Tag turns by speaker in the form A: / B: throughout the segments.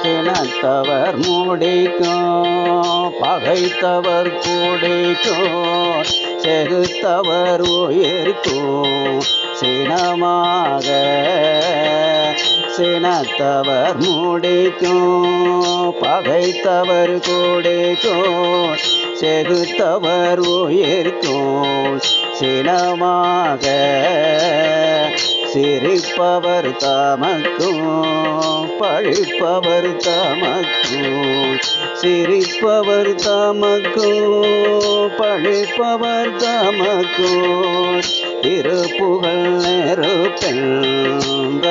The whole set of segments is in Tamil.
A: சினத்தவர் முடிக்கும் பகைத்தவர் கூடிக்கும் செகுத்தவர் உயிர்க்கும் சினமாக சினத்தவர் முடிக்கும் பகைத்தவர் கூடிக்கும் செகுத்தவர் உயிர்க்கும் சினமாக சிரிப்பவர் தமக்கும் பழிப்பவர் தமக்கும் சிரிப்பவர் தமக்கும் பழிப்பவர் தமக்கும் திருப்புகழ் நெருப்பெண்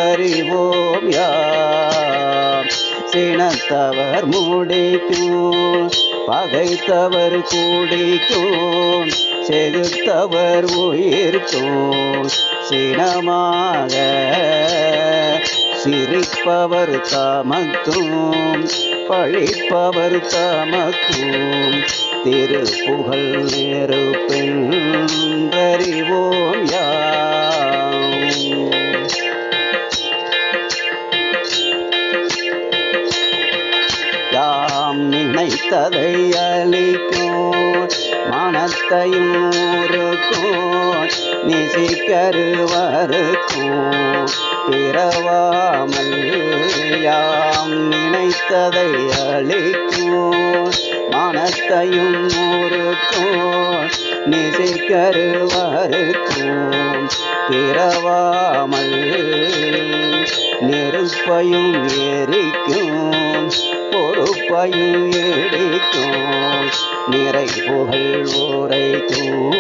A: அறிவோம் யாம் சினத்தவர் முடிக்கும் பகைத்தவர் கூடிக்கும் செகுத்தவர் உயிர்க்கும் சினமாக சிரிப்பவர் தமக்கும் பழிப்பவர் தமக்கும் திருப்புகழ் நெருப்பெண் அறிவோம் யாம் யாம் நினைத்ததை அளிக்கும் மனத்தையும் ஊருக்கும் நிசிக்கருவருக்கும் பிறவாமல் யாம் நினைத்ததை அளிக்கும் மனத்தையும் ஊருக்கும் நிசிக்கருவருக்கும் பிறவாமல் நெருப்பையும் எரிக்கும் பொறுப்பையும் இடிக்கும் நிறை புகழ் உரைக்கும்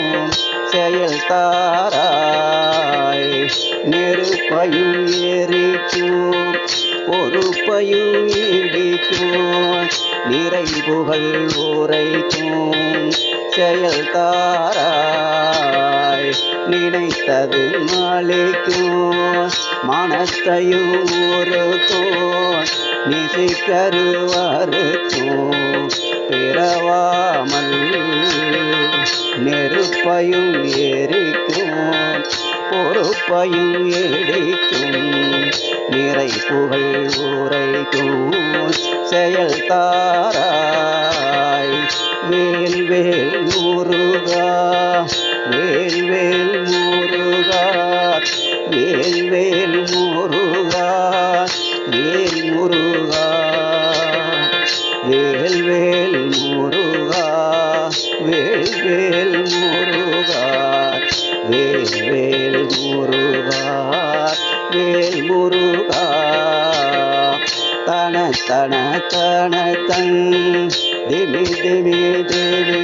A: செயல் தாராய் நெருப்பையும் எரிக்கும் பொறுப்பையும் இடிக்கும் நிறை புகழ் உரைக்கும் செயல் தாராய் நினைத்தது மாளிக்கும் மனத்தையும் ஊருக்கும் நிசிக்கருவருக்கும் பிறவாமல் நெருப்பையும் எரிக்கும் பொறுப்பையும் இடிக்கும் நிறை புகழ் உரைக்கும் செயல் தாராய் வேல் வேல் முருகா வேல் வேல் முருகா வேல் வேல் முருகா வேல் முருகா வேல் வேல் முருகா வேல் வேல் முருகா வேல் வேல் முருகா வேல் முருகா தன தன தன தன் திமி திமி திமி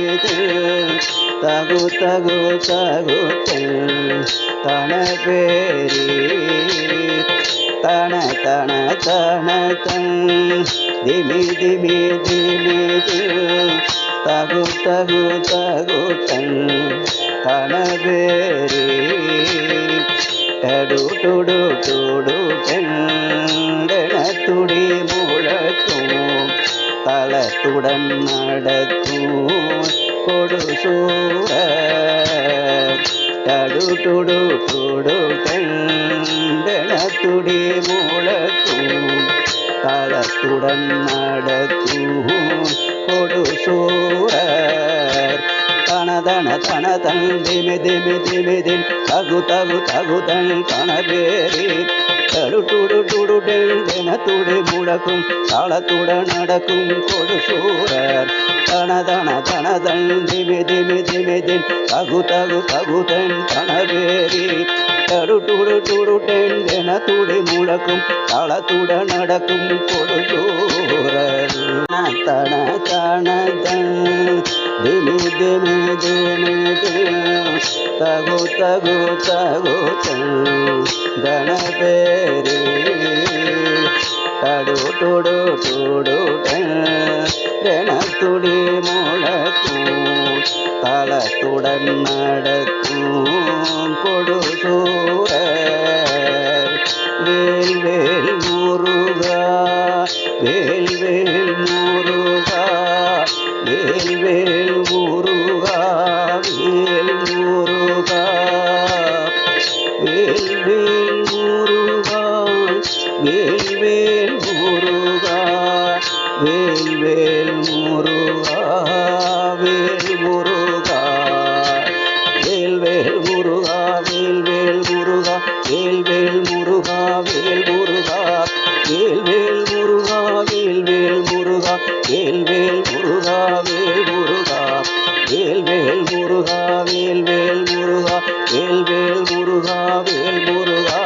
A: தகு தகு தகு தன பேரி தன தன தன தன் திமி திமி திமி தகு தகு தகு தன பேரி டடு டுடு டுடு துடி முழக்கும் தளத்துடன் நடக்கும் கொடு சூர டடு டுடு டுடு துடி முழக்கும் தளத்துடன் நடக்கும் கொடு சூர தனதன தனதன் திமி திமி திமிதின் தகு தகு தகுதன் கணபேரி தடு டுடு டுடு டென துடி முழக்கும் தாளத்துடன் நடக்கும் கொடு சூரர் தனதன தனதன் திமி திமி திமிதின் தகு தகு தகுதன் கணபேரி தடு டுடு டுடு டென துடி முழக்கும் தாளத்துடன் நடக்கும் கொடு சூரர் தன தனதன் திமி திமி திமி தகு தகு தகு கணபேரி தடு டுடு டுடு துடி முழக்கும் தளத்துடன் நடக்கும் கொடு சூரர் வேல் வேல் முருகா வேல் வேல் முருகா வேல் வேல் முருகா வேல் முருகா வேல் வேல் முருகா வேல் வேல் முருகா வேல்வேல் முருகா வேல் முருகா வேல்வேல் முருகா வேல்வேல் முருகா வேல்வேல் முருகா வேல் முருகா வேல்வேல் முருகா வேல்வேல் முருகா வேல்வேல் முருகா வேல் முருகா வேல்வேல் முருகா வேல்வேல் முருகா வேல்வேல் முருகா வேல் முருகா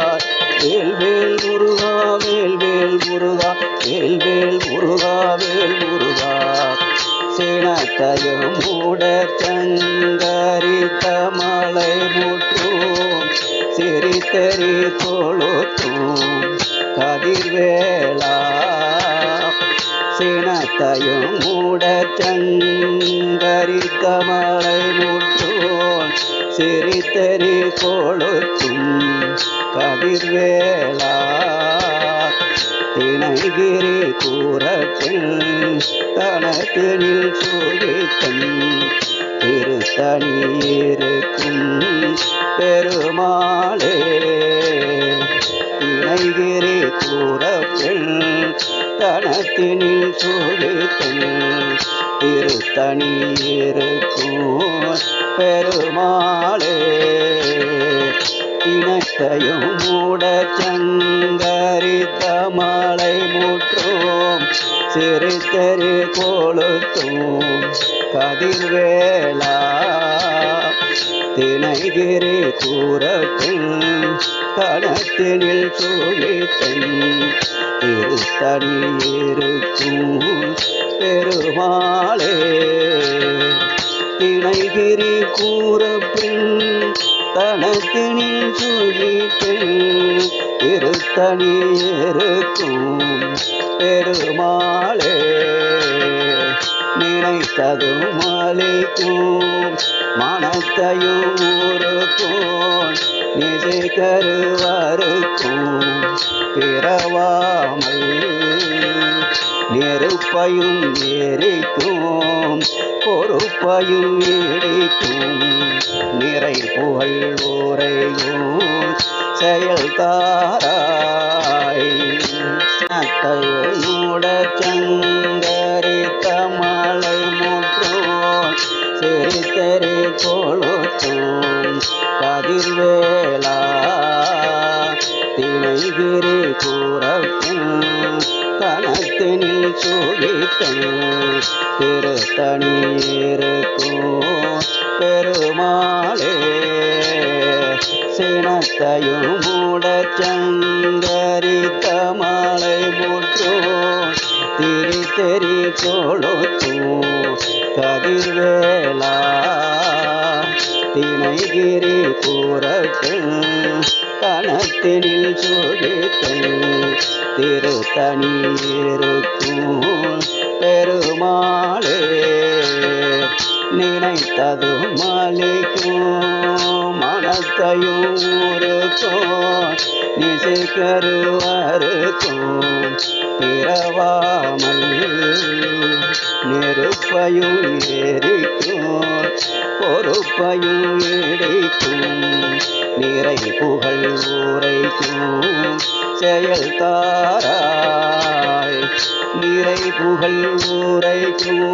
A: வேல்வேல் முருகா வேல்வேல் முருகா வேல்வேல் முருகா வேல் முருகா சினத்தையும் மூட சங்கரித்த மலை முற்றும் சிரித்தறி கொளுத்தும் கதிர்வேளா சினத்தையும் மூட சங்கரித்த மலை முற்றும் சிரித்தறி கொளுத்தும் கதிர்வேளா திணைகிரி கூறப்பில் தனத்தினில் சுகித்தன் திருத்தணியிருக்கும் பெருமாளே திணைகிரி கூறப்பில் தனத்தினில் சுகித்தன் திருத்தணியிருக்கும் பெருமாளே தினத்தையும் மூட சங்கரித்த மலை முற்றும் சிரித்தறி கொளுத்தும் கதிர்வேளா திணைகிரி கூறப்பில் தனத்தினில் சுகித்தன் திருத்தணியிருக்கும் பெருமாளே திணைகிரி கூறப்பில் தனத்தினில் சுகித்தன் திருத்தணியிருக்கும் பெருமாளே நினைத்ததும் அளிக்கும் மனத்தையும் ஊருக்கும் நிசை கருவருக்கும் பிறவாமல் நெருப்பையும் எரிக்கும் பொறுப்பையும் இடிக்கும் நிறை புகழ் உரையும் செயல்தாராய் மூட சங்கரித்த மலை முற்றும் சிரித்தறி கொளுத்தும் கதிர்வேளா திணைகிரி கூறப்பில் கணத்தினில் சுகித்தன் திருத்தணியிருக்கும் பெருமாளே சினத்தையும் மூட சங்கரித்த மலை முற்றும் திரித்தெறி கொளுத்தும் கதிர்வேளா திணைகிரி கூறப்பில் கணத்தினில் சுகித்தன் திருத்தணியிருக்கும் பெருமாளே நினைத்ததும் அளிக்கும் மனத்தையும் ஊருக்கும் நிசை கருவருக்கும் பிறவாமல் நெருப்பையும் எரிக்கும் பொறுப்பையும் இடிக்கும் நிறை புகழ் உரைக்கும் செயல்தாராய் நிறை புகழ் உரைக்கும்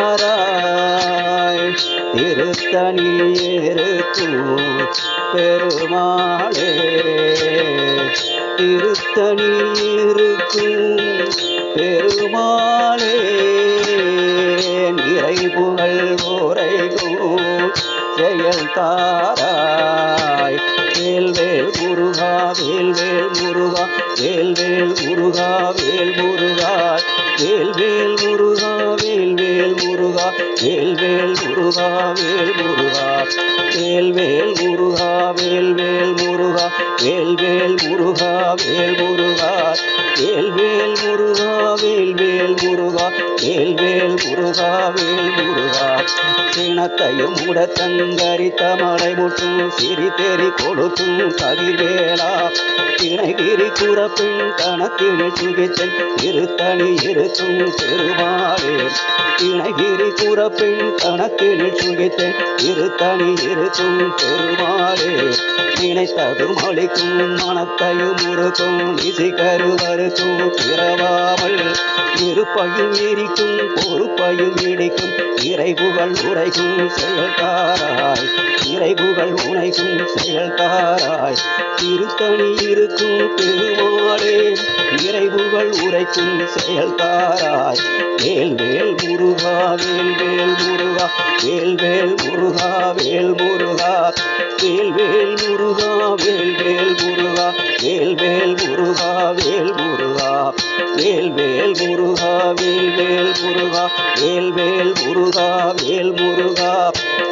A: செயல்தாராய் திருத்தணியிருக்கும் பெருமாளே திருத்தணியிருக்கும் பெருமாளே நிறை புகழ் உரைக்கும் செயல்தாராய் வேல்வேல் முருகா வேல்வேல் முருகா வேல்வேல் முருகா வேல் முருகா வேல்வேல் முருகா வேல்வேல் முருகா வேல்வேல் முருகா வேல் முருகா வேல்வேல் முருகா வேல்வேல் முருகா வேல்வேல் முருகா வேல் முருகா வேல்வேல் முருகா வேல்வேல் முருகா வேல்வேல் முருகா வேல் முருகா சினத்தையும் மூட சங்கரித்த மலை முற்றும் சிரித்தெறி கொளுத்தும் கதிர்வேளா திணை தினகிரி குறப்பின் கணத்தினில் சுகித்தன் இருத்தனி இருக்கும் பெருமாளே தினகிரி குறப்பின் கணத்தினில் சுகித்தன் இருத்தனி இருக்கும் பெருமாளே நினைத்ததும் அளிக்கும் மனத்தையும் உருக்கும் இசை கருவருக்கும் பிறவாமல் இருப்பையும் எரிக்கும் பொறுப்பையும் இடிக்கும் இறைபுகள் உரைக்கும் செயல்காராய் இறைபுகள் உனைக்கும் செயல்காராய் திருத்தணி இருக்கும் பெருமாளே இறைபுகள் உரைக்கும் செயல்காராய் வேல்வேல் முருகா வேல்வேல் முருகா வேல்வேல் முருகா வேல் முருகா வேல்வேல் முருகா வேல்வேல் முருகா வேல்வேல் முருகா வேல் முருகா வேல்வேல் முருகா வேல்வேல் முருகா வேல்வேல் முருகா வேல் முருகா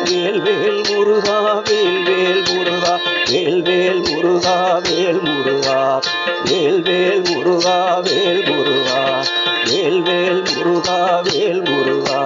A: வேல்வேல் முருகா வேல்வேல் முருகா வேல்வேல் முருகா வேல் முருகா வேல்வேல் முருகா வேல் முருகா வேல்வேல் முருகா வேல் முருகா